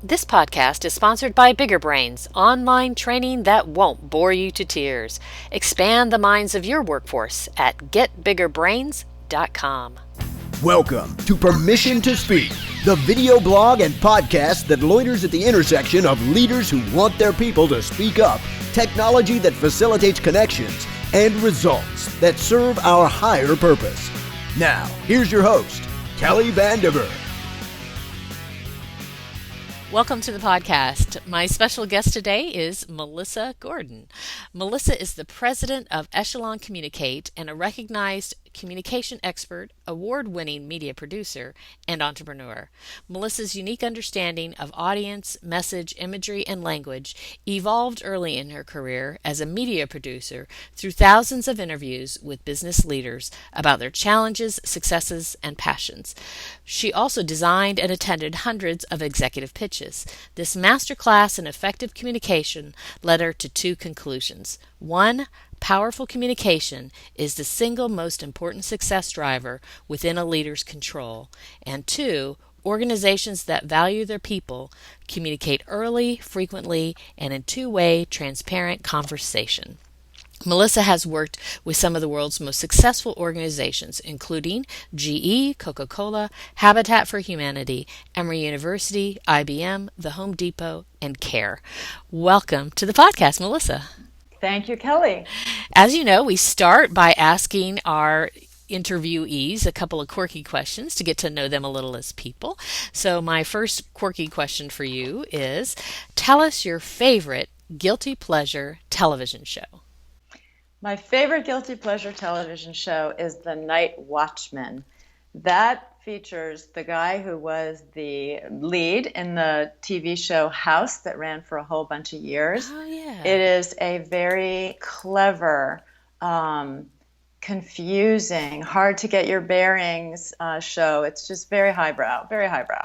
This podcast is sponsored by Bigger Brains, online training that won't bore you to tears. Expand the minds of your workforce at getbiggerbrains.com. Welcome to Permission to Speak, the video blog and podcast that loiters at the intersection of leaders who want their people to speak up, technology that facilitates connections, and results that serve our higher purpose. Now, here's your host, Kelly Vandever. Welcome to the podcast. My special guest today is Melissa Gordon. Melissa is the president of Echelon Communicate and a recognized communication expert, award-winning media producer, and entrepreneur. Melissa's unique understanding of audience, message, imagery, and language evolved early in her career as a media producer through thousands of interviews with business leaders about their challenges, successes, and passions. She also designed and attended hundreds of executive pitches. This masterclass in effective communication led her to two conclusions. One, powerful communication is the single most important success driver within a leader's control. And two, organizations that value their people communicate early, frequently, and in two-way, transparent conversation. Melissa has worked with some of the world's most successful organizations, including GE, Coca-Cola, Habitat for Humanity, Emory University, IBM, the Home Depot, and CARE. Welcome to the podcast, Melissa. Thank you, Kelly. As you know, we start by asking our interviewees a couple of quirky questions to get to know them a little as people. So my first quirky question for you is, tell us your favorite guilty pleasure television show. My favorite guilty pleasure television show is The Night Watchman. That features the guy who was the lead in the TV show House that ran for a whole bunch of years. Oh, yeah. It is a very clever, confusing, hard to get your bearings show. It's just very highbrow, very highbrow.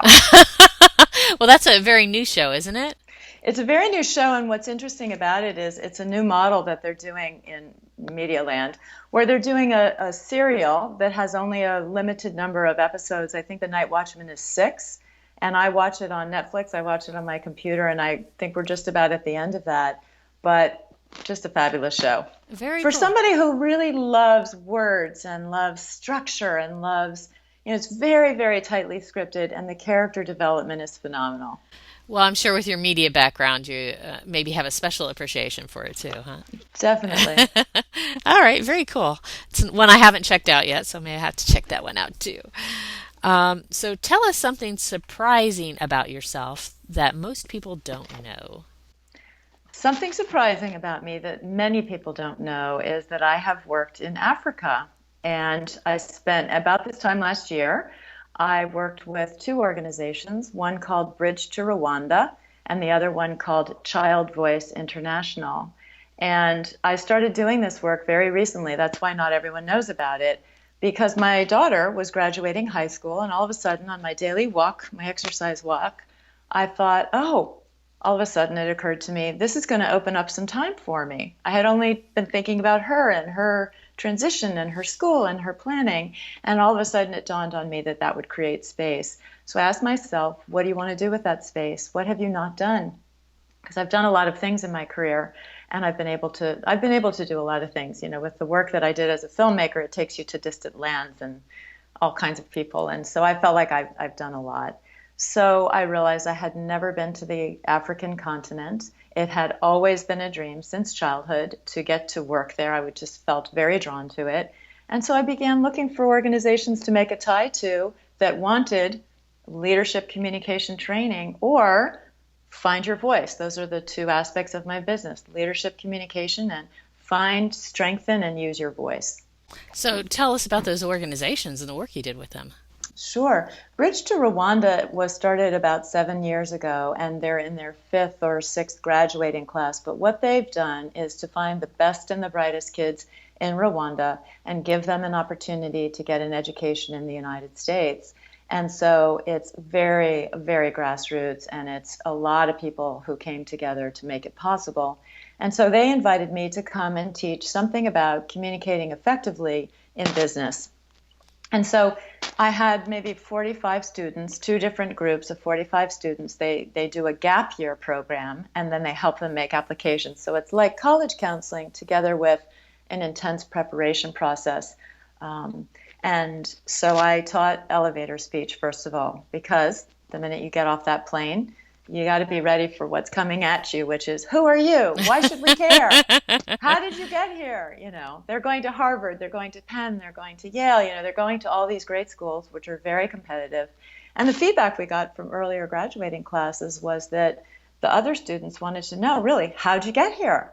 Well, that's a very new show, isn't it? It's a very new show, and what's interesting about it is it's a new model that they're doing in Media Land, where they're doing a serial that has only a limited number of episodes. I think The Night Watchman is 6, and I watch it on Netflix. I watch it on my computer, and I think we're just about at the end of that. But just a fabulous show. Very For cool. somebody who really loves words and loves structure and loves, it's very, very tightly scripted, and the character development is phenomenal. Well, I'm sure with your media background, you maybe have a special appreciation for it too, huh? Definitely. All right, very cool. It's one I haven't checked out yet, so I may have to check that one out too. So tell us something surprising about yourself that most people don't know. Something surprising about me that many people don't know is that I have worked in Africa. And I spent about this time last year, I worked with two organizations, one called Bridge to Rwanda and the other one called Child Voice International. And I started doing this work very recently. That's why not everyone knows about it, because my daughter was graduating high school, and all of a sudden on my daily walk, my exercise walk, I thought, all of a sudden it occurred to me, this is going to open up some time for me. I had only been thinking about her and her transition and her school and her planning, and all of a sudden it dawned on me that that would create space. So I asked myself, what do you want to do with that space? What have you not done? Because I've done a lot of things in my career, and I've been able to do a lot of things. With the work that I did as a filmmaker, it takes you to distant lands and all kinds of people, and so I felt like I've done a lot. So I realized I had never been to the African continent. It had always been a dream since childhood to get to work there. I just felt very drawn to it. And so I began looking for organizations to make a tie to that wanted leadership communication training or find your voice. Those are the two aspects of my business, leadership communication and find, strengthen, and use your voice. So tell us about those organizations and the work you did with them. Sure. Bridge to Rwanda was started about 7 years ago, and they're in their 5th or 6th graduating class. But what they've done is to find the best and the brightest kids in Rwanda and give them an opportunity to get an education in the United States. And so it's very, very grassroots, and it's a lot of people who came together to make it possible. And so they invited me to come and teach something about communicating effectively in business. And so I had maybe 45 students, two different groups of 45 students. They do a gap year program, and then they help them make applications. So it's like college counseling together with an intense preparation process. Um, and so I taught elevator speech, first of all, because the minute you get off that plane, you got to be ready for what's coming at you, which is, who are you? Why should we care? How did you get here? They're going to Harvard, they're going to Penn, they're going to Yale, they're going to all these great schools, which are very competitive. And the feedback we got from earlier graduating classes was that the other students wanted to know, really, how'd you get here?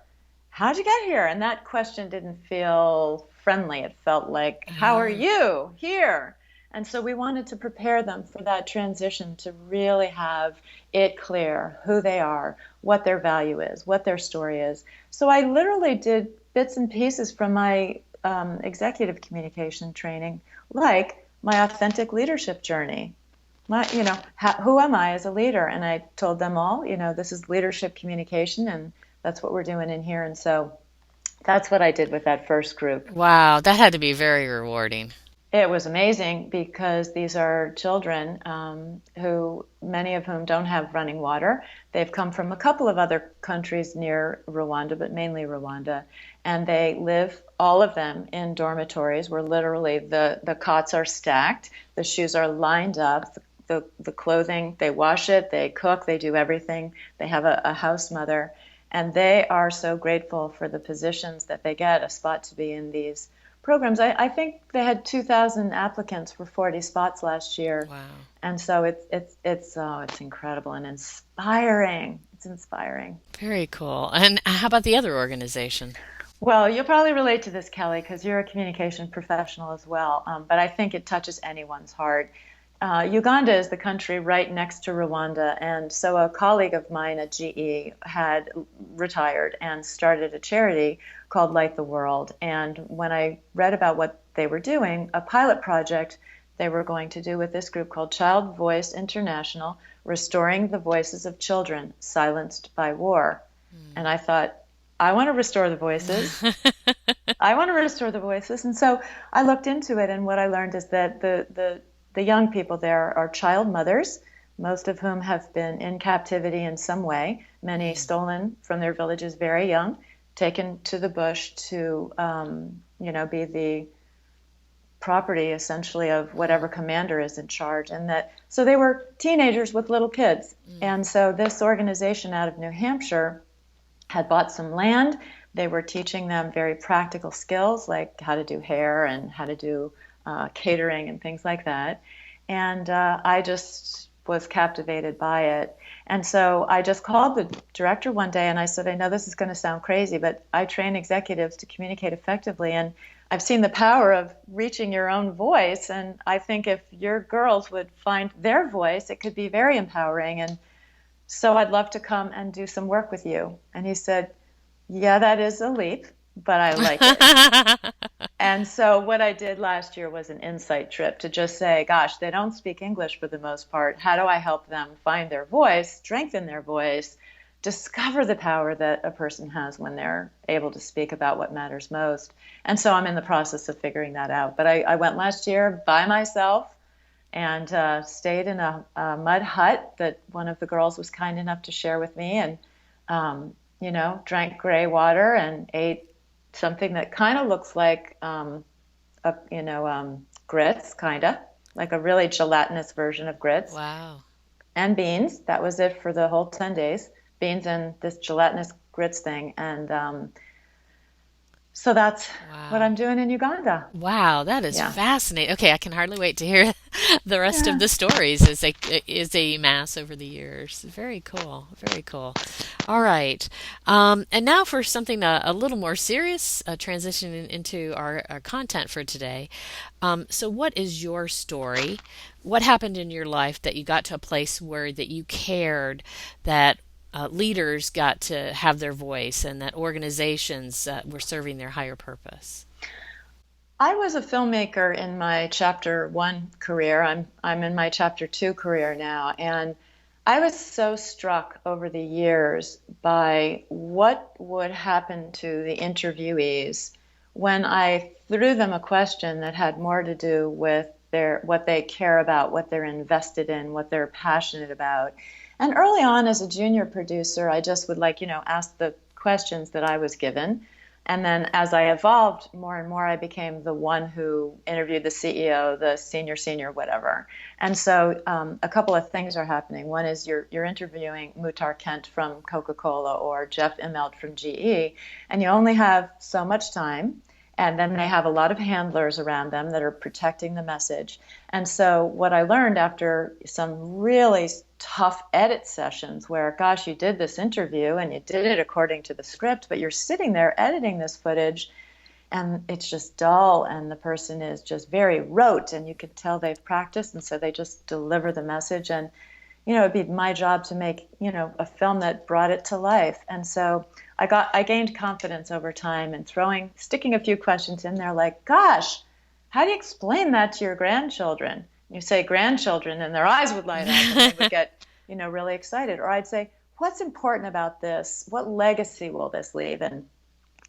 How'd you get here? And that question didn't feel friendly. It felt like, how are you here? And so we wanted to prepare them for that transition, to really have it clear who they are, what their value is, what their story is. So I literally did bits and pieces from my executive communication training, like my authentic leadership journey. Who am I as a leader? And I told them all, this is leadership communication, and that's what we're doing in here. And so that's what I did with that first group. Wow, that had to be very rewarding. It was amazing because these are children who, many of whom don't have running water. They've come from a couple of other countries near Rwanda, but mainly Rwanda. And they live, all of them, in dormitories where literally the cots are stacked, the shoes are lined up, the clothing, they wash it, they cook, they do everything. They have a house mother. And they are so grateful for the positions that they get, a spot to be in these programs. I think they had 2,000 applicants for 40 spots last year. Wow. And so it's incredible and inspiring. It's inspiring. Very cool. And how about the other organization? Well, you'll probably relate to this, Kelly, because you're a communication professional as well. But I think it touches anyone's heart. Uganda is the country right next to Rwanda, and so a colleague of mine at GE had retired and started a charity called Light the World. And when I read about what they were doing, a pilot project they were going to do with this group called Child Voice International, Restoring the Voices of Children Silenced by War. And I thought, I want to restore the voices. I want to restore the voices. And so I looked into it, and what I learned is that the young people there are child mothers, most of whom have been in captivity in some way, many stolen from their villages very young, taken to the bush to, be the property essentially of whatever commander is in charge. So they were teenagers with little kids. And so this organization out of New Hampshire had bought some land. They were teaching them very practical skills like how to do hair and how to do catering and things like that. And I just was captivated by it. And so I just called the director one day and I said, I know this is going to sound crazy, but I train executives to communicate effectively. And I've seen the power of reaching your own voice. And I think if your girls would find their voice, it could be very empowering. And so I'd love to come and do some work with you. And he said, yeah, that is a leap, but I like it. And so what I did last year was an insight trip to just say, gosh, they don't speak English for the most part. How do I help them find their voice, strengthen their voice, discover the power that a person has when they're able to speak about what matters most? And so I'm in the process of figuring that out. But I went last year by myself and stayed in a mud hut that one of the girls was kind enough to share with me, and drank gray water and ate something that kind of looks like grits, kind of like a really gelatinous version of grits. Wow. And beans. That was it for the whole 10 days. Beans and this gelatinous grits thing. And so that's what I'm doing in Uganda. Wow, that is fascinating. Okay, I can hardly wait to hear the rest of the stories as they amass over the years. Very cool. Very cool. All right. And now for something a little more serious, transitioning into our content for today. So what is your story? What happened in your life that you got to a place where that you cared that leaders got to have their voice and that organizations were serving their higher purpose? I was a filmmaker in my chapter 1 career. I'm in my chapter 2 career now, and I was so struck over the years by what would happen to the interviewees when I threw them a question that had more to do with what they care about, what they're invested in, what they're passionate about. And early on as a junior producer, I just would ask the questions that I was given. And then as I evolved more and more, I became the one who interviewed the CEO, the senior, whatever. And so a couple of things are happening. One is you're interviewing Muhtar Kent from Coca-Cola or Jeff Immelt from GE, and you only have so much time. And then they have a lot of handlers around them that are protecting the message. And so what I learned after some really tough edit sessions where, gosh, you did this interview and you did it according to the script, but you're sitting there editing this footage and it's just dull and the person is just very rote and you can tell they've practiced, and so they just deliver the message. And it'd be my job to make, a film that brought it to life. And so I gained confidence over time and sticking a few questions in there like, gosh, how do you explain that to your grandchildren? You say grandchildren and their eyes would light up and they would get, really excited. Or I'd say, what's important about this? What legacy will this leave? And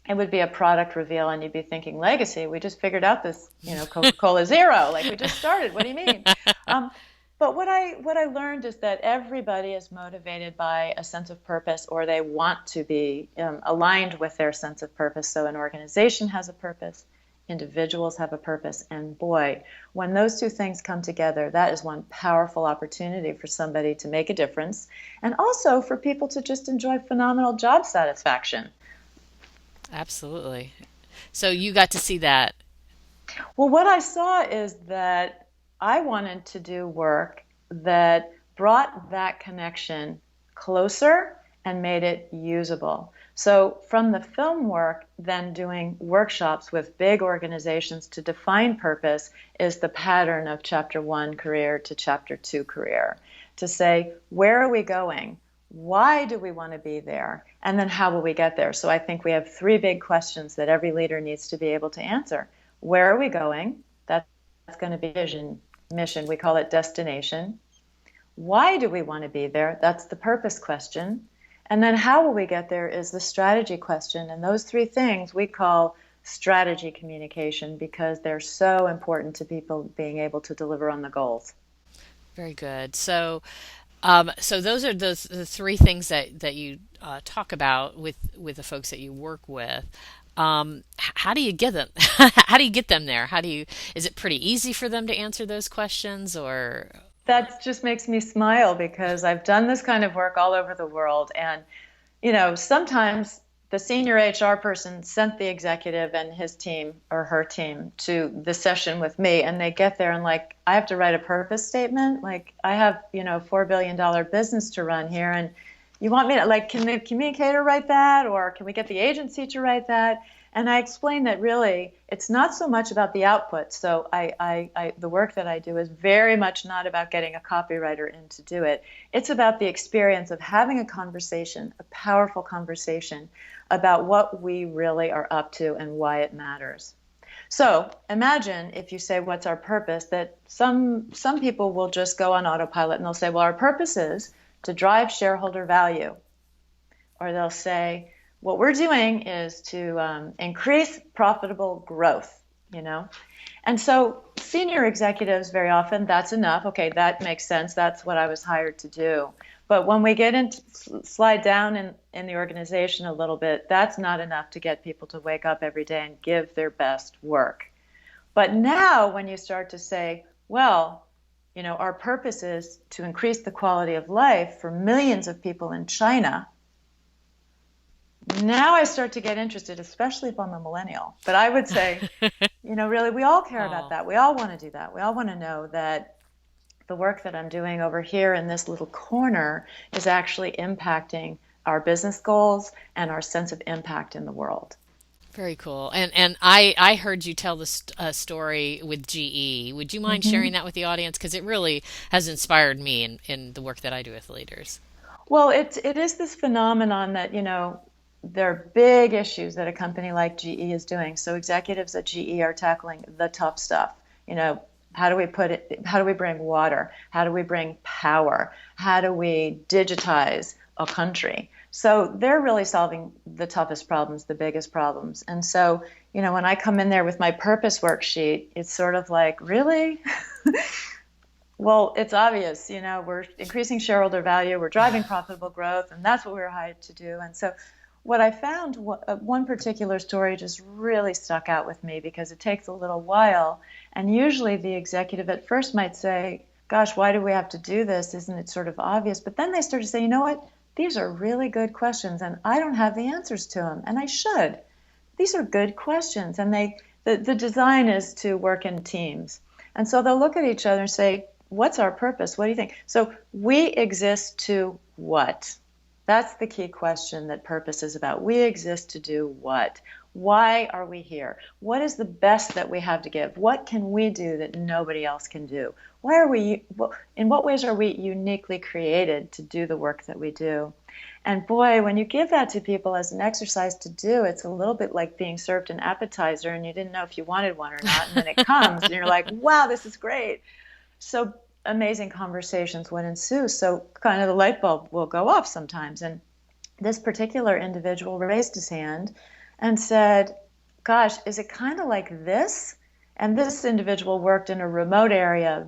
it would be a product reveal and you'd be thinking, legacy? We just figured out this, Coca-Cola Zero. Like we just started. What do you mean? But what I learned is that everybody is motivated by a sense of purpose, or they want to be aligned with their sense of purpose. So an organization has a purpose, individuals have a purpose, and boy, when those two things come together, that is one powerful opportunity for somebody to make a difference, and also for people to just enjoy phenomenal job satisfaction. Absolutely. So you got to see that. Well, what I saw is that I wanted to do work that brought that connection closer and made it usable. So from the film work, then doing workshops with big organizations to define purpose is the pattern of chapter 1 career to chapter 2 career. To say, where are we going? Why do we want to be there? And then how will we get there? So I think we have 3 big questions that every leader needs to be able to answer. Where are we going? That's going to be vision. Mission, we call it destination. Why do we want to be there? That's the purpose question. And then how will we get there is the strategy question. And those 3 things we call strategy communication because they're so important to people being able to deliver on the goals. Very good. So those are the 3 things that you talk about with the folks that you work with. How do you get them? How do you get them there? Is it pretty easy for them to answer those questions, or? That just makes me smile because I've done this kind of work all over the world. And, sometimes the senior HR person sent the executive and his team or her team to the session with me, and they get there and I have to write a purpose statement. I have, $4 billion business to run here. And you want me to, can the communicator write that, or can we get the agency to write that? And I explain that really it's not so much about the output. So the work that I do is very much not about getting a copywriter in to do it. It's about the experience of having a conversation, a powerful conversation about what we really are up to and why it matters. So imagine if you say, what's our purpose, that some people will just go on autopilot and they'll say, well, our purpose is to drive shareholder value. Or they'll say, what we're doing is to increase profitable growth, And so senior executives, very often, that's enough. Okay, that makes sense. That's what I was hired to do. But when we get into slide down in the organization a little bit, that's not enough to get people to wake up every day and give their best work. But now when you start to say, well, our purpose is to increase the quality of life for millions of people in China. Now I start to get interested, especially if I'm a millennial. But I would say, really, we all care about that. We all want to do that. We all want to know that the work that I'm doing over here in this little corner is actually impacting our business goals and our sense of impact in the world. Very cool. And I heard you tell this story with GE. Would you mind sharing that with the audience? Because it really has inspired me in the work that I do with leaders. Well, it is this phenomenon that, there are big issues that a company like GE is doing. So executives at GE are tackling the tough stuff. How do we bring water? How do we bring power? How do we digitize a country? So they're really solving the toughest problems, the biggest problems. And so when I come in there with my purpose worksheet, it's sort of like, really? Well, it's obvious, we're increasing shareholder value, we're driving profitable growth, and that's what we were hired to do. And so what I found, one particular story just really stuck out with me because it takes a little while. And usually the executive at first might say, gosh, why do we have to do this? Isn't it sort of obvious? But then they start to say, you know what? These are really good questions, and I don't have the answers to them, and I should. These are good questions, and the design is to work in teams. And so they'll look at each other and say, what's our purpose? What do you think? So we exist to what? That's the key question that purpose is about. We exist to do what? Why are we here? What is the best that we have to give? What can we do that nobody else can do? In what ways are we uniquely created to do the work that we do? And boy, when you give that to people as an exercise to do, it's a little bit like being served an appetizer and you didn't know if you wanted one or not. And then it comes and you're like, wow, this is great. So amazing conversations would ensue. So kind of the light bulb will go off sometimes. And this particular individual raised his hand and said, gosh, is it kind of like this? And this individual worked in a remote area,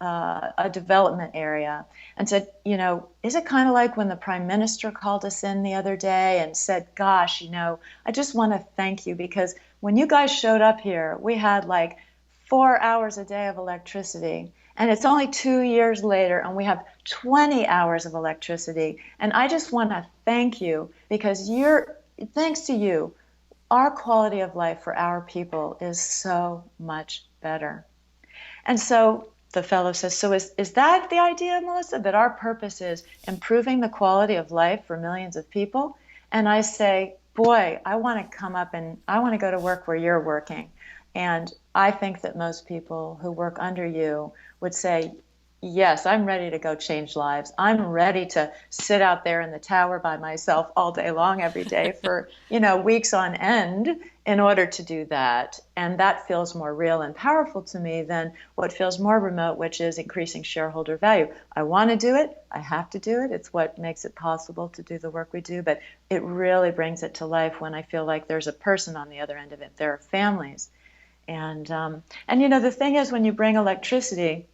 a development area, and said, is it kind of like when the Prime Minister called us in the other day and said, gosh, I just want to thank you because when you guys showed up here, we had like 4 hours a day of electricity. And it's only 2 years later, and we have 20 hours of electricity. And I just want to thank you because thanks to you, our quality of life for our people is so much better. And so the fellow says, so is that the idea, Melissa, that our purpose is improving the quality of life for millions of people? And I say, boy, I want to come up and I want to go to work where you're working. And I think that most people who work under you would say, yes, I'm ready to go change lives. I'm ready to sit out there in the tower by myself all day long every day for, weeks on end in order to do that. And that feels more real and powerful to me than what feels more remote, which is increasing shareholder value. I want to do it. I have to do it. It's what makes it possible to do the work we do. But it really brings it to life when I feel like there's a person on the other end of it. There are families. And the thing is, when you bring electricity,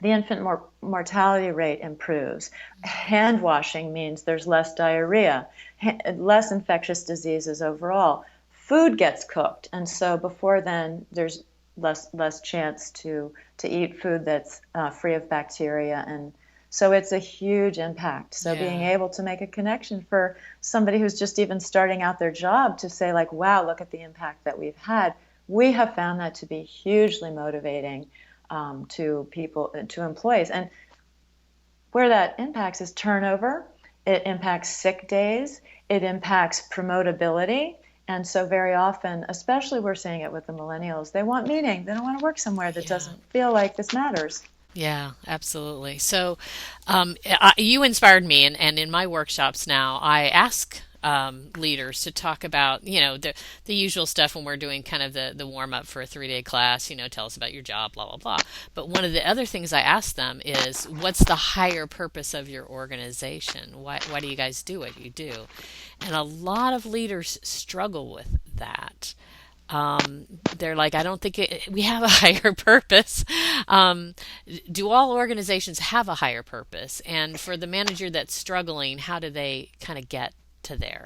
the infant mortality rate improves. Hand washing means there's less diarrhea, less infectious diseases overall. Food gets cooked, and so before then, there's less chance to eat food that's free of bacteria, and so it's a huge impact. So being able to make a connection for somebody who's just even starting out their job to say like, wow, look at the impact that we've had. We have found that to be hugely motivating to people, to employees. And where that impacts is turnover. It impacts sick days. It impacts promotability. And so very often, especially we're seeing it with the millennials, they want meaning. They don't want to work somewhere that doesn't feel like this matters. Yeah, absolutely. So you inspired me, and in my workshops now, I ask leaders to talk about, the usual stuff when we're doing kind of the warm up for a 3-day class, tell us about your job, blah, blah, blah. But one of the other things I ask them is, what's the higher purpose of your organization? Why do you guys do what you do? And a lot of leaders struggle with that. They're like, I don't think we have a higher purpose. Do all organizations have a higher purpose? And for the manager that's struggling, how do they kind of get to there?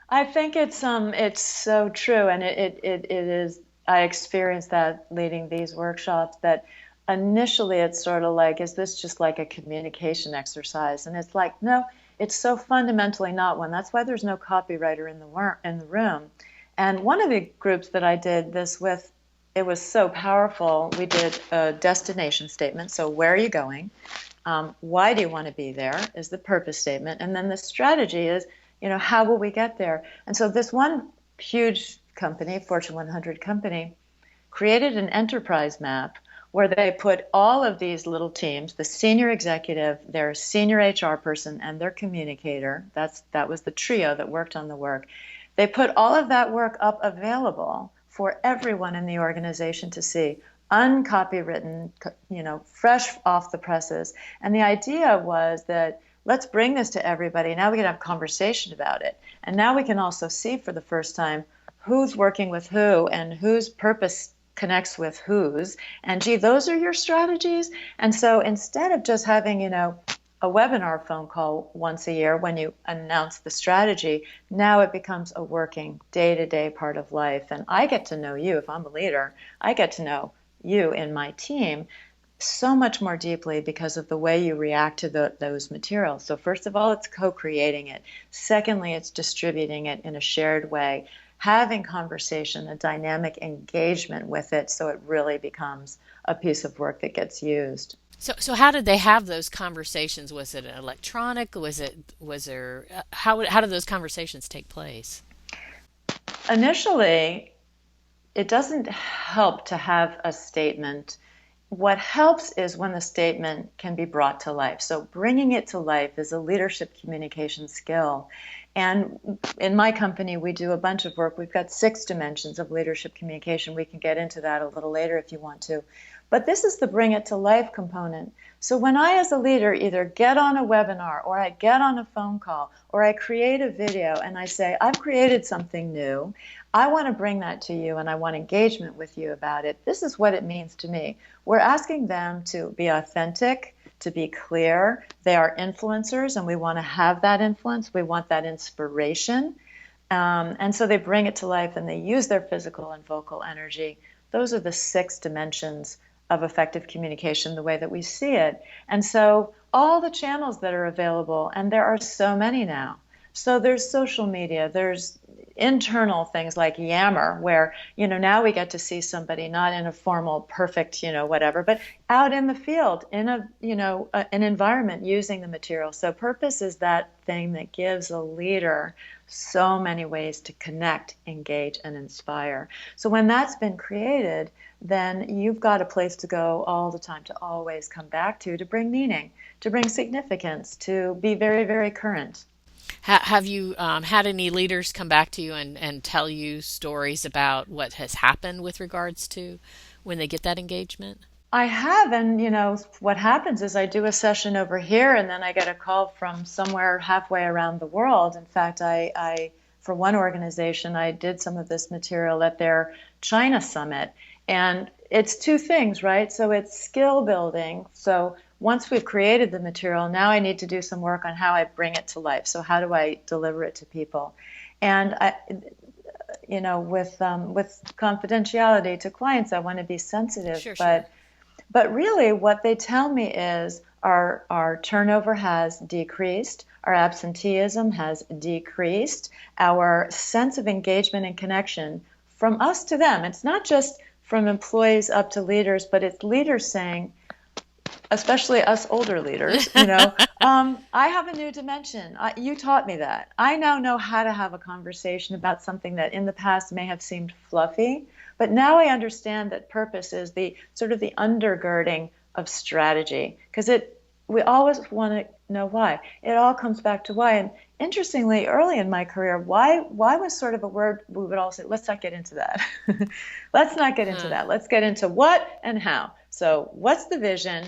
I think it's so true, and it is. I experienced that leading these workshops. That initially it's sort of like, is this just like a communication exercise? And it's like, no, it's so fundamentally not one. That's why there's no copywriter in the room. And one of the groups that I did this with, it was so powerful. We did a destination statement. So where are you going? Why do you want to be there is the purpose statement. And then the strategy is, how will we get there? And so this one huge company, Fortune 100 company, created an enterprise map where they put all of these little teams, the senior executive, their senior HR person, and their communicator. That was the trio that worked on the work. They put all of that work up available for everyone in the organization to see, uncopywritten, fresh off the presses. And the idea was that let's bring this to everybody. Now we can have a conversation about it. And now we can also see for the first time who's working with who and whose purpose connects with whose. And gee, those are your strategies. And so instead of just having, a webinar phone call once a year when you announce the strategy, now it becomes a working day-to-day part of life. And I get to know you. If I'm a leader, I get to know you in my team so much more deeply because of the way you react to those materials. So first of all, it's co-creating it. Secondly, it's distributing it in a shared way, having conversation, a dynamic engagement with it, so it really becomes a piece of work that gets used. So how did they have those conversations? Was it electronic? How did those conversations take place? Initially, it doesn't help to have a statement. What helps is when the statement can be brought to life. So bringing it to life is a leadership communication skill. And in my company, we do a bunch of work. We've got 6 dimensions of leadership communication. We can get into that a little later if you want to. But this is the bring it to life component. So when I, as a leader, either get on a webinar or I get on a phone call or I create a video and I say, I've created something new, I want to bring that to you and I want engagement with you about it. This is what it means to me. We're asking them to be authentic, to be clear. They are influencers and we want to have that influence. We want that inspiration. And so they bring it to life and they use their physical and vocal energy. Those are the 6 dimensions of effective communication, the way that we see it. And so all the channels that are available, and there are so many now. So there's social media, there's internal things like Yammer, where, now we get to see somebody not in a formal, perfect, whatever, but out in the field, in an environment using the material. So purpose is that thing that gives a leader so many ways to connect, engage, and inspire. So when that's been created, then you've got a place to go all the time, to always come back to bring meaning, to bring significance, to be very, very current. Have you had any leaders come back to you and tell you stories about what has happened with regards to when they get that engagement? I have, and what happens is I do a session over here and then I get a call from somewhere halfway around the world. In fact, I for one organization, I did some of this material at their China summit. And it's 2 things, right? So it's skill building. So once we've created the material, now I need to do some work on how I bring it to life. So how do I deliver it to people? And with confidentiality to clients, I want to be sensitive. Sure. But really, what they tell me is our turnover has decreased, our absenteeism has decreased, our sense of engagement and connection from us to them. It's not just from employees up to leaders, but it's leaders saying, especially us older leaders, I have a new dimension. You taught me that. I now know how to have a conversation about something that in the past may have seemed fluffy, but now I understand that purpose is the sort of the undergirding of strategy, because we always want to know why. It all comes back to why. And interestingly, early in my career, why was sort of a word we would all say, let's not get into that. Let's not get into that. Let's get into what and how. So what's the vision?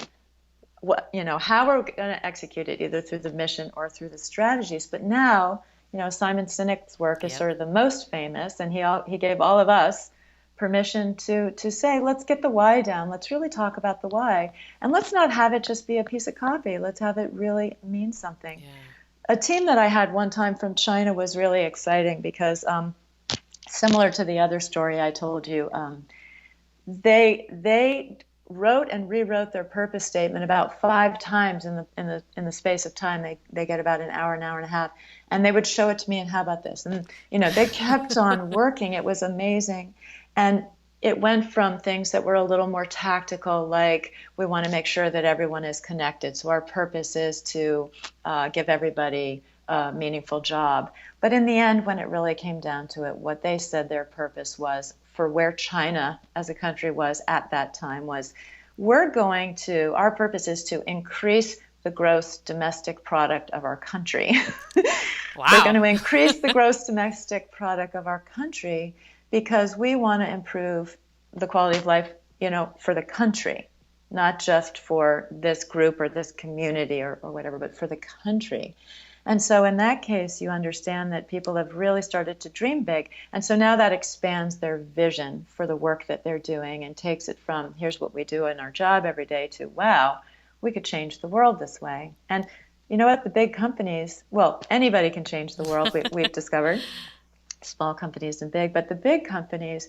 How are we going to execute it, either through the mission or through the strategies? But now, Simon Sinek's work is sort of the most famous, and he gave all of us permission to say, let's get the why down. Let's really talk about the why. And let's not have it just be a piece of copy. Let's have it really mean something. Yeah. A team that I had one time from China was really exciting because similar to the other story I told you, they wrote and rewrote their purpose statement about 5 times in the space of time. They get about an hour and a half, and they would show it to me. And how about this? And they kept on working. It was amazing. And it went from things that were a little more tactical, like we want to make sure that everyone is connected. So our purpose is to give everybody a meaningful job. But in the end, when it really came down to it, what they said their purpose was, for where China as a country was at that time, was our purpose is to increase the gross domestic product of our country. Wow. We're going to increase the gross domestic product of our country because we want to improve the quality of life, for the country, not just for this group or this community or whatever, but for the country. And so in that case, you understand that people have really started to dream big. And so now that expands their vision for the work that they're doing and takes it from here's what we do in our job every day to, wow, we could change the world this way. And you know what? The big companies, well, anybody can change the world, we've discovered, small companies and big, but the big companies,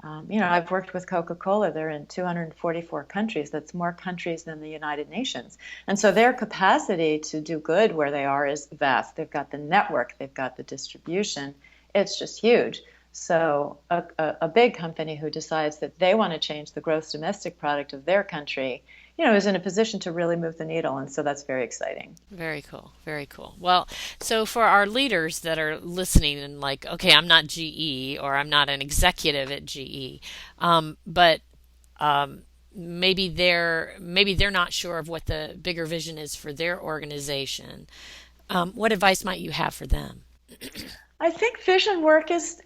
I've worked with Coca-Cola. They're in 244 countries. That's more countries than the United Nations. And so their capacity to do good where they are is vast. They've got the network. They've got the distribution. It's just huge. So a big company who decides that they want to change the gross domestic product of their country, is in a position to really move the needle. And so that's very exciting. Very cool. Very cool. Well, so for our leaders that are listening and like, okay, I'm not GE or I'm not an executive at GE, but maybe they're not sure of what the bigger vision is for their organization. What advice might you have for them? I think vision work is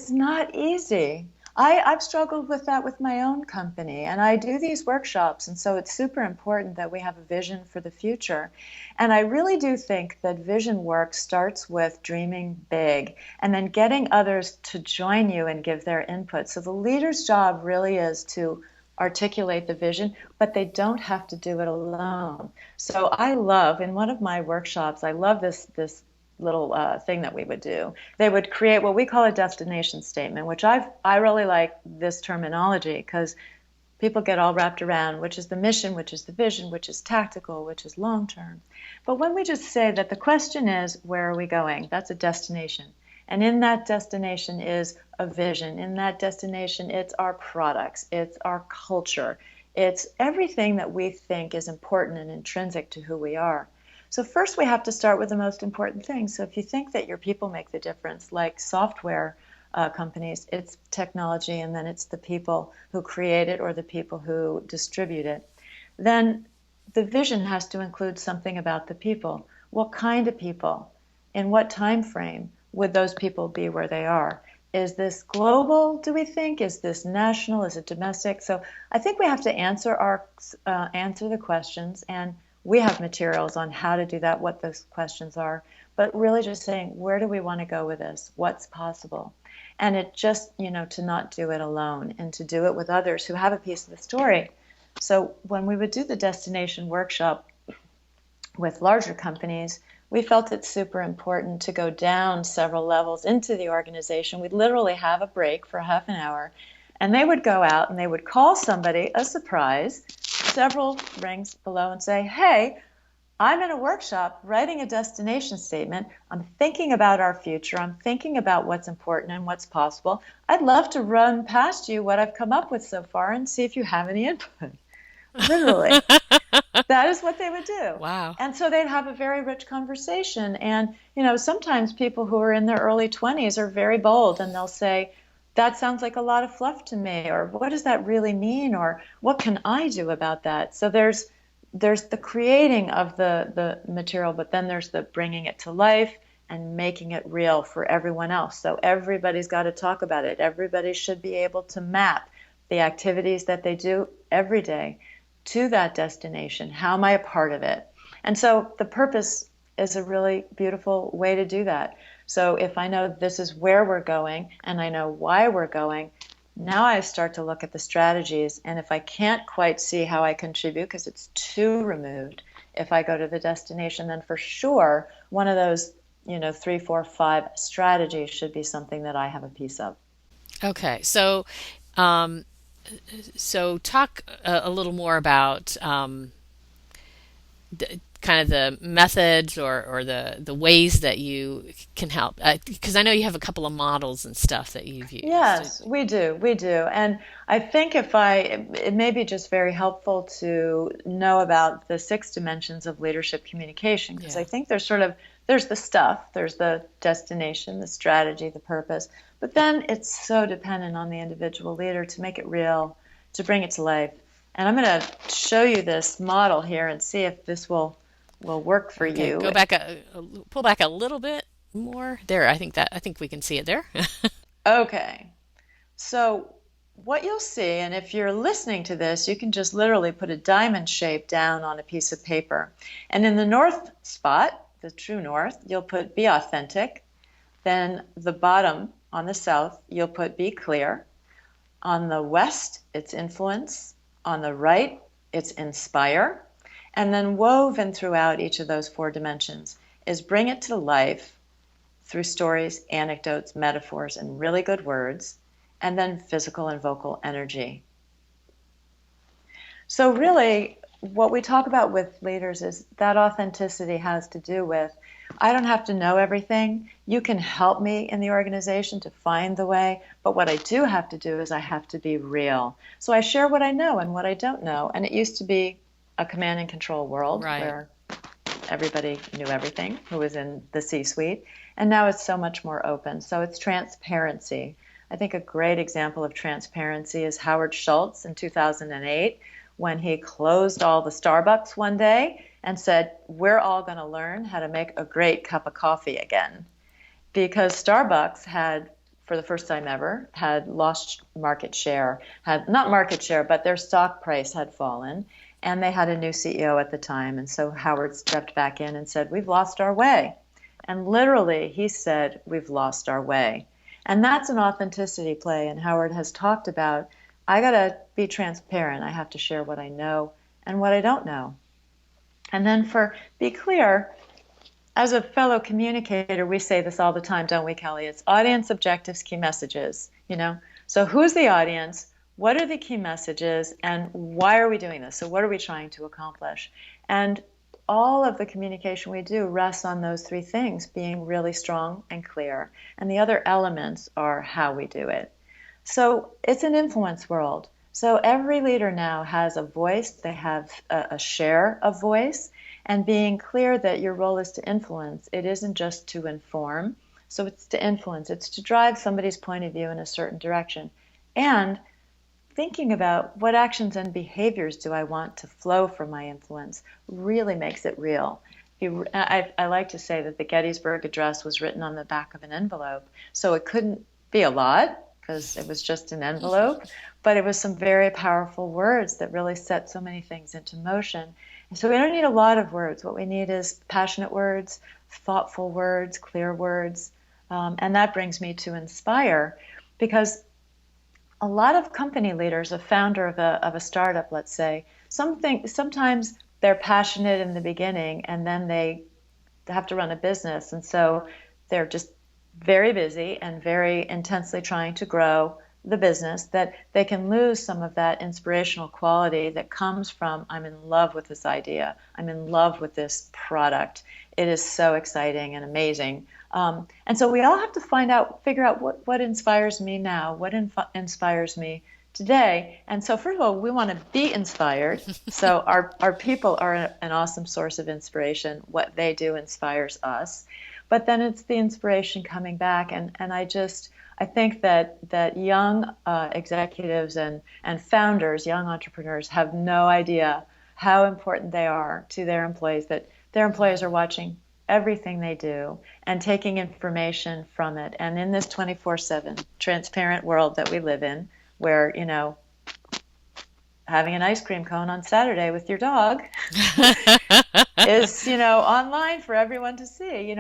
not easy. I've struggled with that with my own company, and I do these workshops, and so it's super important that we have a vision for the future. And I really do think that vision work starts with dreaming big and then getting others to join you and give their input. So the leader's job really is to articulate the vision, but they don't have to do it alone. So in one of my workshops, I love this little thing that we would do. They would create what we call a destination statement, which I really like this terminology because people get all wrapped around which is the mission, which is the vision, which is tactical, which is long term. But when we just say that the question is, where are we going? That's a destination. And in that destination is a vision. In that destination, it's our products, it's our culture, it's everything that we think is important and intrinsic to who we are. So first we have to start with the most important thing. So if you think that your people make the difference, like software companies, it's technology and then it's the people who create it or the people who distribute it. Then the vision has to include something about the people. What kind of people? In what time frame would those people be where they are? Is this global, do we think? Is this national? Is it domestic? So I think we have to answer the questions, and we have materials on how to do that, what those questions are, but really just saying, where do we want to go with this? What's possible? And it just, to not do it alone and to do it with others who have a piece of the story. So when we would do the destination workshop with larger companies, we felt it super important to go down several levels into the organization. We'd literally have a break for half an hour, and they would go out and they would call somebody, a surprise, several rings below and say, hey, I'm in a workshop writing a destination statement. I'm thinking about our future. I'm thinking about what's important and what's possible. I'd love to run past you what I've come up with so far and see if you have any input. Literally. That is what they would do. Wow. And so they'd have a very rich conversation. And, sometimes people who are in their early 20s are very bold and they'll say, that sounds like a lot of fluff to me, or what does that really mean, or what can I do about that? So there's the creating of the material, but then there's the bringing it to life and making it real for everyone else. So everybody's got to talk about it. Everybody should be able to map the activities that they do every day to that destination. How am I a part of it? And so the purpose is a really beautiful way to do that. So if I know this is where we're going and I know why we're going, now I start to look at the strategies. And if I can't quite see how I contribute because it's too removed, if I go to the destination, then for sure one of those 3, 4, 5 strategies should be something that I have a piece of. Okay, so talk a little more about kind of the methods or the ways that you can help, because I know you have a couple of models and stuff that you've used. Yes, we do. And I think it may be just very helpful to know about the 6 dimensions of leadership communication, because I think there's the stuff, there's the destination, the strategy, the purpose, but then it's so dependent on the individual leader to make it real, to bring it to life. And I'm going to show you this model here and see if this will work for you. Go back pull back a little bit more. There, I think we can see it there. Okay. So what you'll see, and if you're listening to this, you can just literally put a diamond shape down on a piece of paper. And in the north spot, the true north, you'll put be authentic. Then the bottom on the south, you'll put be clear. On the west, it's influence. On the right, it's inspire. And then woven throughout each of those 4 dimensions is bring it to life through stories, anecdotes, metaphors, and really good words, and then physical and vocal energy. So really, what we talk about with leaders is that authenticity has to do with, I don't have to know everything. You can help me in the organization to find the way, but what I do have to do is I have to be real. So I share what I know and what I don't know. And it used to be a command and control world where everybody knew everything who was in the C-suite. And now it's so much more open. So it's transparency. I think a great example of transparency is Howard Schultz in 2008, when he closed all the Starbucks one day and said, we're all going to learn how to make a great cup of coffee again. Because Starbucks had, for the first time ever, had lost market share, had not market share, but their stock price had fallen, and they had a new CEO at the time. And so Howard stepped back in and said, we've lost our way. And literally, he said, we've lost our way. And that's an authenticity play. And Howard has talked about, I got to be transparent. I have to share what I know and what I don't know. And then for be clear, as a fellow communicator, we say this all the time, don't we, Kelly? It's audience, objectives, key messages, So who's the audience? What are the key messages? And why are we doing this? So what are we trying to accomplish? And all of the communication we do rests on those 3 things, being really strong and clear. And the other elements are how we do it. So it's an influence world. So every leader now has a voice. They have a share of voice. And being clear that your role is to influence. It isn't just to inform. So it's to influence. It's to drive somebody's point of view in a certain direction. And thinking about what actions and behaviors do I want to flow from my influence really makes it real. I like to say that the Gettysburg Address was written on the back of an envelope. So it couldn't be a lot, because it was just an envelope, but it was some very powerful words that really set so many things into motion. And so we don't need a lot of words. What we need is passionate words, thoughtful words, clear words. And that brings me to inspire, because a lot of company leaders, a founder of a startup, let's say, sometimes they're passionate in the beginning and then they have to run a business. And so they're just very busy and very intensely trying to grow the business, that they can lose some of that inspirational quality that comes from, I'm in love with this idea, I'm in love with this product, it is so exciting and amazing. And so we all have to figure out what inspires me now, what inspires me today. And so first of all, we want to be inspired. So our people are an awesome source of inspiration. What they do inspires us. But then it's the inspiration coming back. And I think that young executives and founders, young entrepreneurs, have no idea how important they are to their employees, that their employees are watching everything they do and taking information from it. And in this 24/7 transparent world that we live in, where, having an ice cream cone on Saturday with your dog is, online for everyone to see,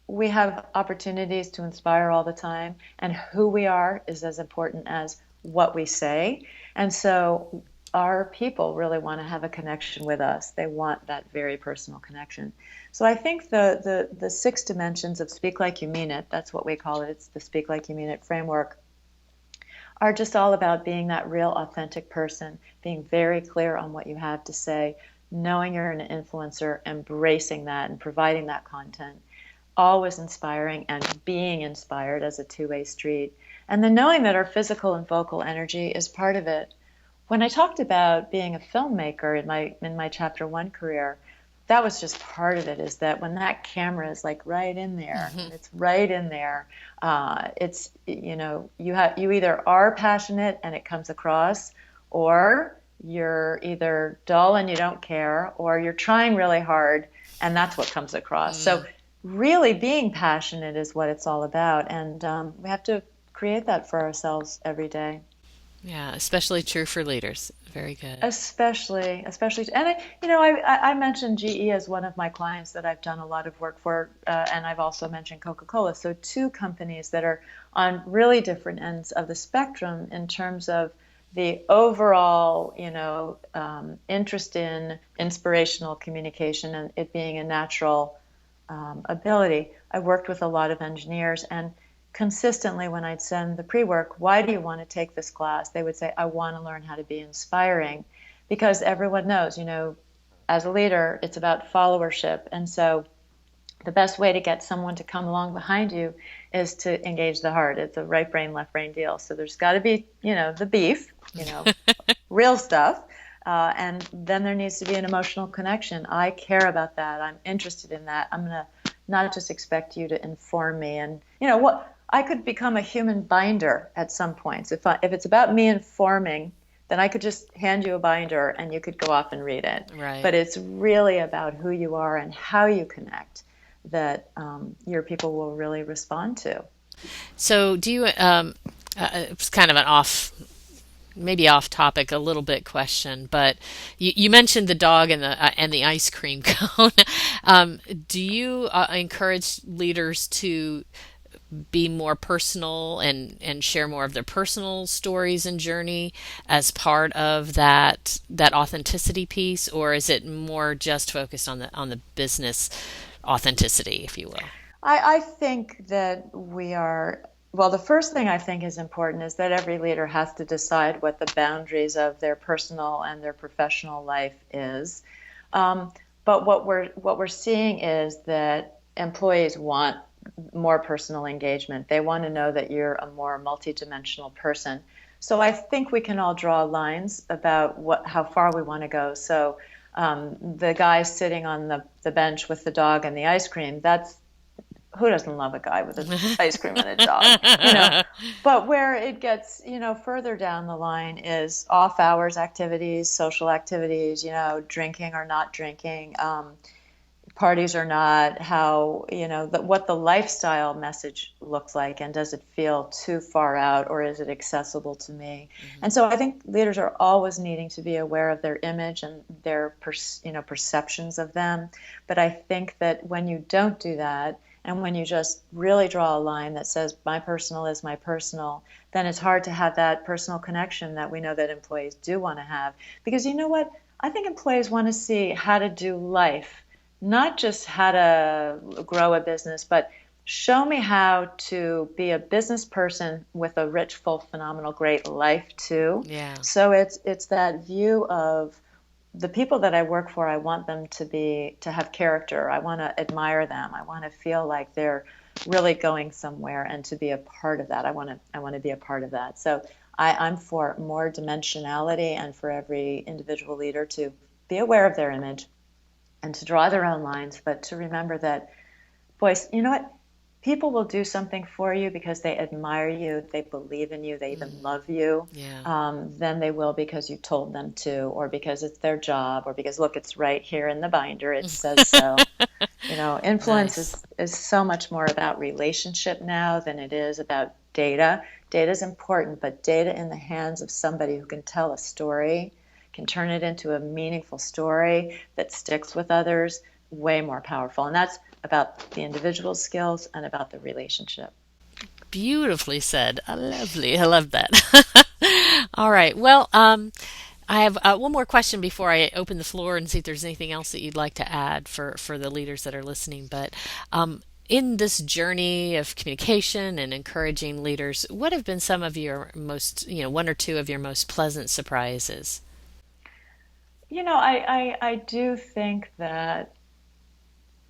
we have opportunities to inspire all the time, and who we are is as important as what we say. And so our people really want to have a connection with us. They want that very personal connection. So I think the 6 dimensions of Speak Like You Mean It, that's what we call it, it's the Speak Like You Mean It framework, are just all about being that real authentic person, being very clear on what you have to say, knowing you're an influencer, embracing that and providing that content, always inspiring and being inspired as a two-way street. And then knowing that our physical and vocal energy is part of it. When I talked about being a filmmaker in my chapter 1 career, that was just part of it, is that when that camera is like right in there, it's right in there, it's, you either are passionate and it comes across, or you're either dull and you don't care, or you're trying really hard and that's what comes across. So really being passionate is what it's all about. And we have to create that for ourselves every day. Yeah, especially true for leaders. Very good. Especially, and I mentioned GE as one of my clients that I've done a lot of work for, and I've also mentioned Coca-Cola. So two companies that are on really different ends of the spectrum in terms of the overall, interest in inspirational communication and it being a natural ability. I worked with a lot of engineers, and consistently when I'd send the pre-work, why do you want to take this class? They would say, I want to learn how to be inspiring, because everyone knows, as a leader, it's about followership. And so the best way to get someone to come along behind you is to engage the heart. It's a right brain, left brain deal. So there's got to be, the beef, real stuff. And then there needs to be an emotional connection. I care about that. I'm interested in that. I'm going to not just expect you to inform me. And, what I could become a human binder at some points. If it's about me informing, then I could just hand you a binder and you could go off and read it. Right. But it's really about who you are and how you connect that your people will really respond to. So do you, it's kind of an maybe off topic a little bit question, but you mentioned the dog and the ice cream cone. Do you encourage leaders to be more personal and share more of their personal stories and journey as part of that authenticity piece, or is it more just focused on the business authenticity, if you will? I think that we are, well, the first thing I think is important is that every leader has to decide what the boundaries of their personal and their professional life is. But what we're seeing is that employees want more personal engagement. They want to know that you're a more multidimensional person. So I think we can all draw lines about how far we want to go. So the guy sitting on the bench with the dog and the ice cream, who doesn't love a guy with an ice cream and a dog? But where it gets, further down the line is off hours activities, social activities, drinking or not drinking, parties or not, how, what the lifestyle message looks like, and does it feel too far out, or is it accessible to me? Mm-hmm. And so I think leaders are always needing to be aware of their image and their perceptions of them. But I think that when you don't do that, and when you just really draw a line that says my personal is my personal, then it's hard to have that personal connection that we know that employees do want to have. Because you know what? I think employees want to see how to do life, not just how to grow a business, but show me how to be a business person with a rich, full, phenomenal, great life too. Yeah. So it's that view of the people that I work for. I want them to have character. I want to admire them. I want to feel like they're really going somewhere, and to be a part of that. I want to be a part of that. So I'm for more dimensionality, and for every individual leader to be aware of their image and to draw their own lines, but to remember that, boys, you know what? People will do something for you because they admire you, they believe in you, they even love you. Yeah. Than they will because you told them to, or because it's their job, or because, look, it's right here in the binder, it says so. Influence Nice. is so much more about relationship now than it is about data. Data is important, but data in the hands of somebody who can tell a story, can turn it into a meaningful story that sticks with others, way more powerful. And that's about the individual skills and about the relationship. Beautifully said. Lovely. I love that. All right. Well, I have one more question before I open the floor and see if there's anything else that you'd like to add for the leaders that are listening. But in this journey of communication and encouraging leaders, what have been some of your most, one or two of your most pleasant surprises? I do think that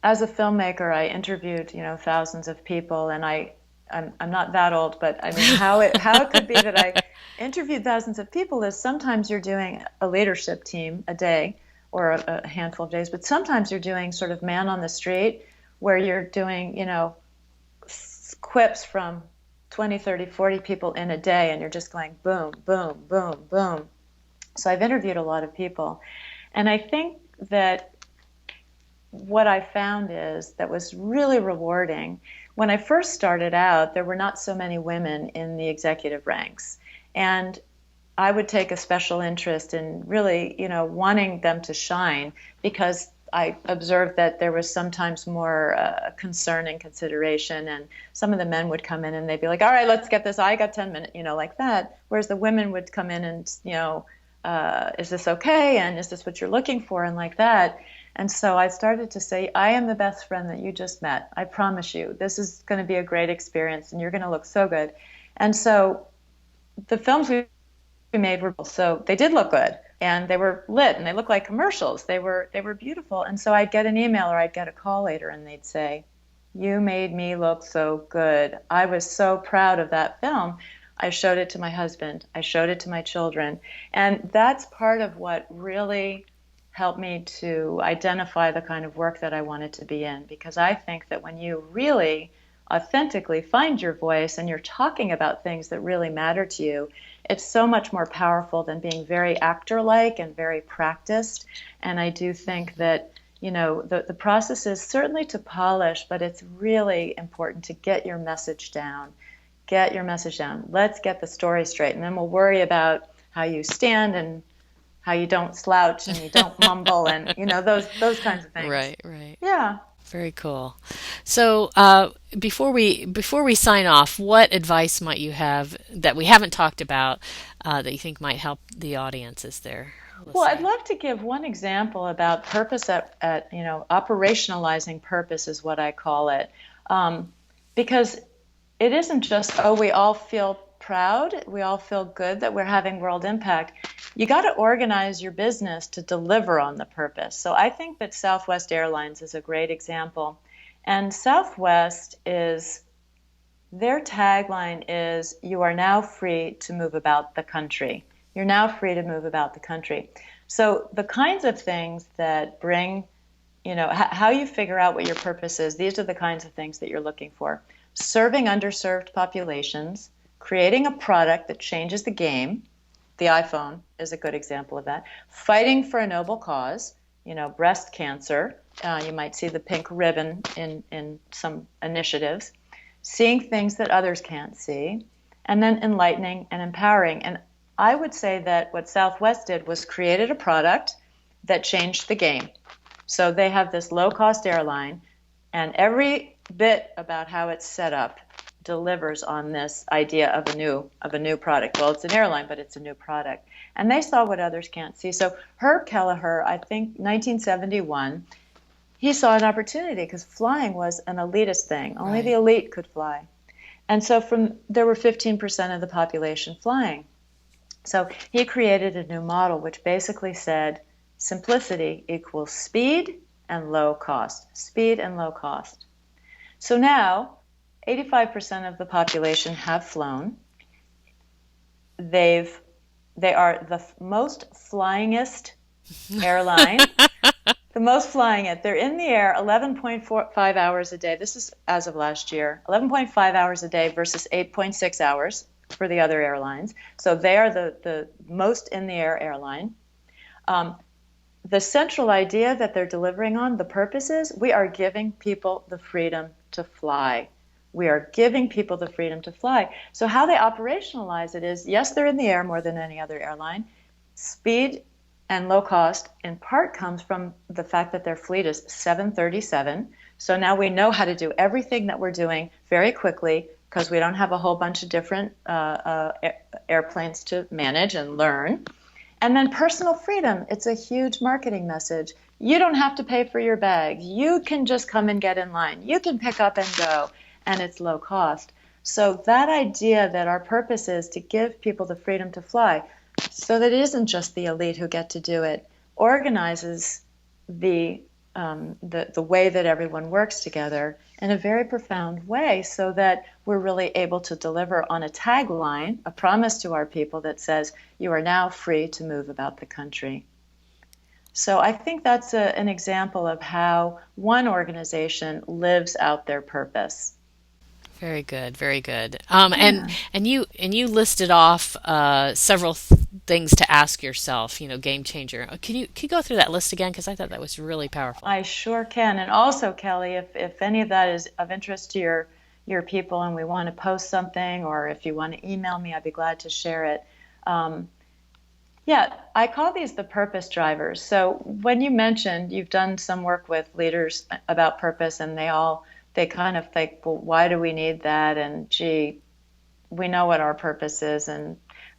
as a filmmaker, I interviewed, thousands of people, and I'm not that old, but I mean, how it could be that I interviewed thousands of people is sometimes you're doing a leadership team a day or a handful of days, but sometimes you're doing sort of man on the street, where you're doing, quips from 20, 30, 40 people in a day, and you're just going boom, boom, boom, boom. So I've interviewed a lot of people, and I think that what I found is that was really rewarding. When I first started out, there were not so many women in the executive ranks, and I would take a special interest in really, wanting them to shine, because I observed that there was sometimes more concern and consideration, and some of the men would come in and they'd be like, all right, let's get this. I got 10 minutes, like that. Whereas the women would come in and, is this okay? And is this what you're looking for? And like that. And so I started to say, I am the best friend that you just met. I promise you, this is going to be a great experience and you're going to look so good. And so the films we made were, so they did look good and they were lit and they looked like commercials. They were beautiful. And so I'd get an email or I'd get a call later and they'd say, you made me look so good. I was so proud of that film. I showed it to my husband. I showed it to my children. And that's part of what really helped me to identify the kind of work that I wanted to be in, because I think that when you really authentically find your voice and you're talking about things that really matter to you, it's so much more powerful than being very actor-like and very practiced. And I do think that, the process is certainly to polish, but it's really important to get your message down. Get your message down. Let's get the story straight, and then we'll worry about how you stand and how you don't slouch and you don't mumble and those kinds of things. Right. Yeah. Very cool. So before we sign off, what advice might you have that we haven't talked about that you think might help the audiences there? Well, I'd love to give one example about purpose at operationalizing purpose is what I call it, because it isn't just, we all feel proud, we all feel good that we're having world impact. You got to organize your business to deliver on the purpose. So I think that Southwest Airlines is a great example. And Southwest their tagline is, you are now free to move about the country. You're now free to move about the country. So the kinds of things that bring, how you figure out what your purpose is, these are the kinds of things that you're looking for. Serving underserved populations, creating a product that changes the game. The iPhone is a good example of that. Fighting for a noble cause, breast cancer. You might see the pink ribbon in some initiatives. Seeing things that others can't see. And then enlightening and empowering. And I would say that what Southwest did was created a product that changed the game. So they have this low-cost airline, and every bit about how it's set up delivers on this idea of a new product. Well, it's an airline, but it's a new product. And they saw what others can't see. So Herb Kelleher, I think 1971, he saw an opportunity because flying was an elitist thing. Only the elite could fly. And so there were 15% of the population flying. So he created a new model which basically said simplicity equals speed and low cost. Speed and low cost. So now 85% of the population have flown. They are the most flyingest airline. The most flying it. They're in the air 11.5 hours a day. This is as of last year. 11.5 hours a day versus 8.6 hours for the other airlines. So they are the most in the air airline. The central idea that they're delivering on, the purpose is, we are giving people the freedom to fly. We are giving people the freedom to fly. So how they operationalize it is, yes, they're in the air more than any other airline. Speed and low cost in part comes from the fact that their fleet is 737. So now we know how to do everything that we're doing very quickly because we don't have a whole bunch of different airplanes to manage and learn. And then personal freedom, it's a huge marketing message. You don't have to pay for your bags. You can just come and get in line. You can pick up and go, and it's low cost. So that idea that our purpose is to give people the freedom to fly so that it isn't just the elite who get to do it, organizes the way that everyone works together in a very profound way so that we're really able to deliver on a tagline, a promise to our people that says, you are now free to move about the country. So I think that's an example of how one organization lives out their purpose. Very good, very good. And you listed off several things to ask yourself. Game changer. Can you go through that list again? Because I thought that was really powerful. I sure can. And also, Kelly, if any of that is of interest to your people, and we want to post something, or if you want to email me, I'd be glad to share it. Yeah, I call these the purpose drivers. So when you mentioned you've done some work with leaders about purpose, and they kind of think, well, why do we need that? And gee, we know what our purpose is. And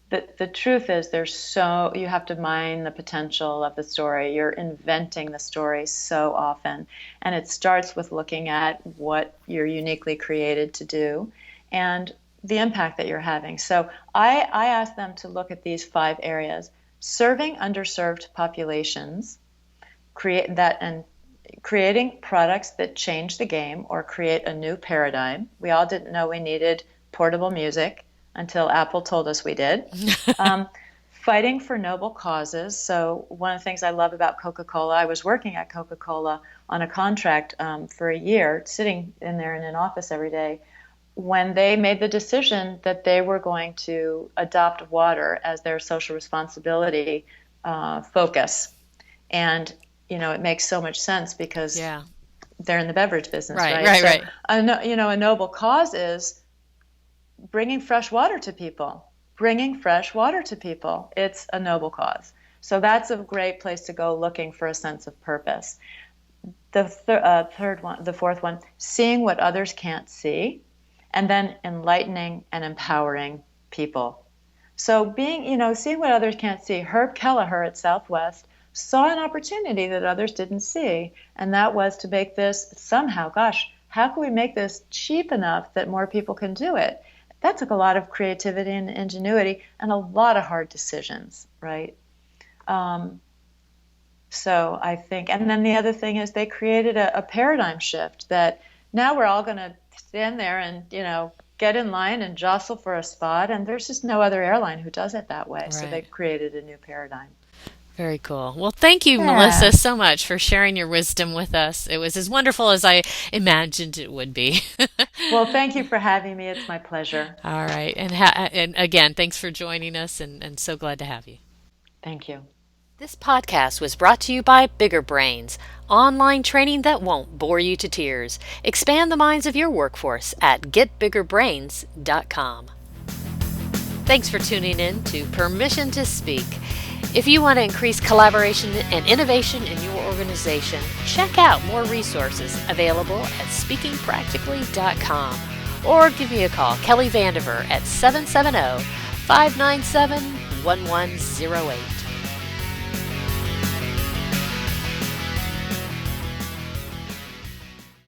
the truth is, you have to mine the potential of the story. You're inventing the story so often. And it starts with looking at what you're uniquely created to do and the impact that you're having. So I ask them to look at these 5 areas: serving underserved populations, creating products that change the game or create a new paradigm. We all didn't know we needed portable music until Apple told us we did. Um, Fighting for noble causes. So one of the things I love about Coca-Cola, I was working at Coca-Cola on a contract for a year, sitting in there in an office every day, when they made the decision that they were going to adopt water as their social responsibility focus. And, it makes so much sense because Yeah. they're in the beverage business, Right, right? right, So, right. a noble cause is bringing fresh water to people. Bringing fresh water to people. It's a noble cause. So that's a great place to go looking for a sense of purpose. The fourth one, seeing what others can't see, and then enlightening and empowering people. So seeing what others can't see. Herb Kelleher at Southwest saw an opportunity that others didn't see, and that was to make this somehow, gosh, how can we make this cheap enough that more people can do it? That took a lot of creativity and ingenuity and a lot of hard decisions, right? So I think, and then the other thing is they created a paradigm shift that now we're all going to stand there and, get in line and jostle for a spot. And there's just no other airline who does it that way. So they Right. created a new paradigm. Very cool. Well, thank you, Melissa, Yeah. so much for sharing your wisdom with us. It was as wonderful as I imagined it would be. Well, thank you for having me. It's my pleasure. All right. And again, thanks for joining us, and so glad to have you. Thank you. This podcast was brought to you by Bigger Brains, online training that won't bore you to tears. Expand the minds of your workforce at getbiggerbrains.com. Thanks for tuning in to Permission to Speak. If you want to increase collaboration and innovation in your organization, check out more resources available at speakingpractically.com or give me a call, Kelly Vandever, at 770-597-1108.